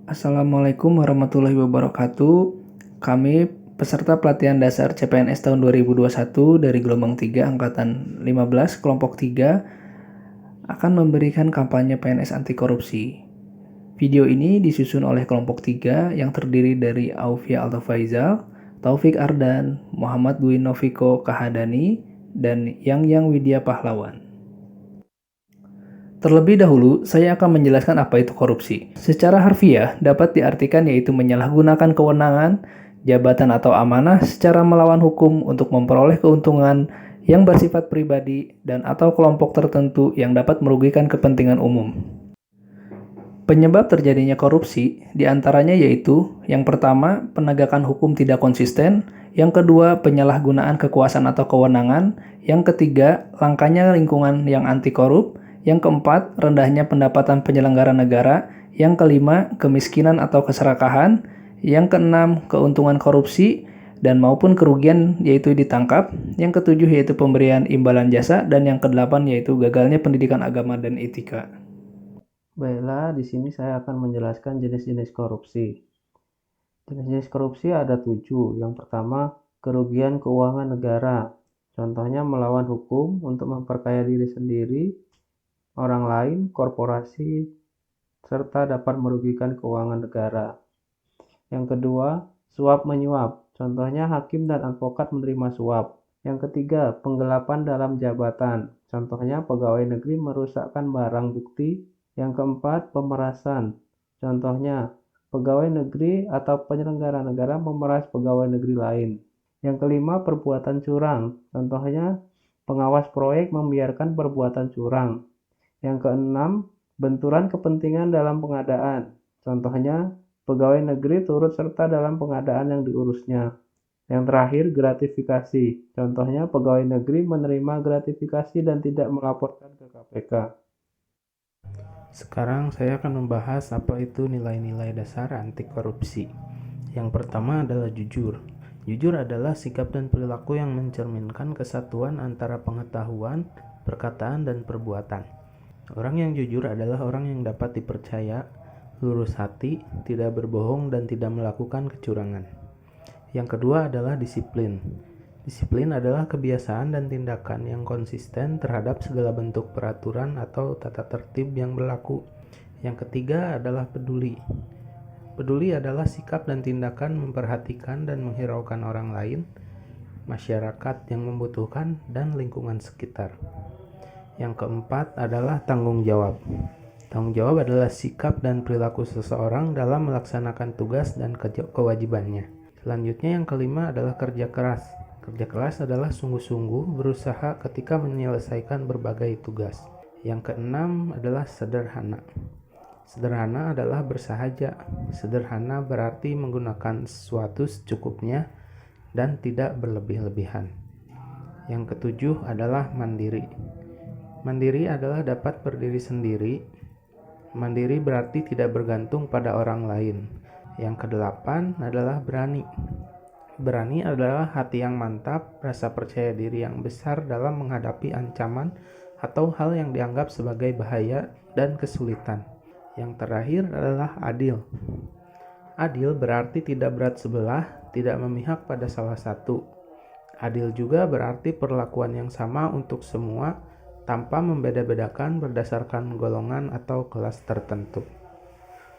Assalamualaikum warahmatullahi wabarakatuh. Kami peserta pelatihan dasar CPNS tahun 2021 dari gelombang 3 angkatan 15 kelompok 3 akan memberikan kampanye PNS anti korupsi. Video ini disusun oleh kelompok 3 yang terdiri dari Aufia Alta Faizal, Taufik Ardan, Muhammad Dwi Noviko Kahadani, dan Yang Widya Pahlawan. Terlebih dahulu, saya akan menjelaskan apa itu korupsi. Secara harfiah, dapat diartikan yaitu menyalahgunakan kewenangan, jabatan atau amanah secara melawan hukum untuk memperoleh keuntungan yang bersifat pribadi dan atau kelompok tertentu yang dapat merugikan kepentingan umum. Penyebab terjadinya korupsi diantaranya yaitu yang pertama, penegakan hukum tidak konsisten, yang kedua, penyalahgunaan kekuasaan atau kewenangan, yang ketiga, langkanya lingkungan yang anti korup, yang keempat, rendahnya pendapatan penyelenggara negara, yang kelima, kemiskinan atau keserakahan, yang keenam, keuntungan korupsi dan maupun kerugian yaitu ditangkap, yang ketujuh yaitu pemberian imbalan jasa, dan yang kedelapan yaitu gagalnya pendidikan agama dan etika. Baiklah, di sini saya akan menjelaskan jenis-jenis korupsi. Jenis-jenis korupsi ada 7. Yang pertama, kerugian keuangan negara. Contohnya melawan hukum untuk memperkaya diri sendiri, orang lain, korporasi, serta dapat merugikan keuangan negara. Yang kedua, suap menyuap. Contohnya hakim dan advokat menerima suap. Yang ketiga, penggelapan dalam jabatan. Contohnya pegawai negeri merusakkan barang bukti. Yang keempat, pemerasan. Contohnya, pegawai negeri atau penyelenggara negara memeras pegawai negeri lain. Yang kelima, perbuatan curang. Contohnya, pengawas proyek membiarkan perbuatan curang. Yang keenam, benturan kepentingan dalam pengadaan. Contohnya, pegawai negeri turut serta dalam pengadaan yang diurusnya. Yang terakhir, gratifikasi. Contohnya, pegawai negeri menerima gratifikasi dan tidak melaporkan ke KPK. Sekarang saya akan membahas apa itu nilai-nilai dasar anti korupsi. Yang pertama adalah jujur. Jujur adalah sikap dan perilaku yang mencerminkan kesatuan antara pengetahuan, perkataan, dan perbuatan. Orang yang jujur adalah orang yang dapat dipercaya, lurus hati, tidak berbohong, dan tidak melakukan kecurangan. Yang kedua adalah disiplin. Disiplin adalah kebiasaan dan tindakan yang konsisten terhadap segala bentuk peraturan atau tata tertib yang berlaku. Yang ketiga adalah peduli. Peduli adalah sikap dan tindakan memperhatikan dan menghiraukan orang lain, masyarakat yang membutuhkan, dan lingkungan sekitar. Yang keempat adalah tanggung jawab. Tanggung jawab adalah sikap dan perilaku seseorang dalam melaksanakan tugas dan kewajibannya. Selanjutnya yang kelima adalah kerja keras. Kerja keras adalah sungguh-sungguh berusaha ketika menyelesaikan berbagai tugas. Yang keenam adalah sederhana. Sederhana adalah bersahaja. Sederhana berarti menggunakan sesuatu secukupnya dan tidak berlebih-lebihan. Yang ketujuh adalah mandiri. Mandiri adalah dapat berdiri sendiri. Mandiri berarti tidak bergantung pada orang lain. Yang kedelapan adalah berani. Berani adalah hati yang mantap, rasa percaya diri yang besar dalam menghadapi ancaman atau hal yang dianggap sebagai bahaya dan kesulitan. Yang terakhir adalah adil. Adil berarti tidak berat sebelah, tidak memihak pada salah satu. Adil juga berarti perlakuan yang sama untuk semua, tanpa membeda-bedakan berdasarkan golongan atau kelas tertentu.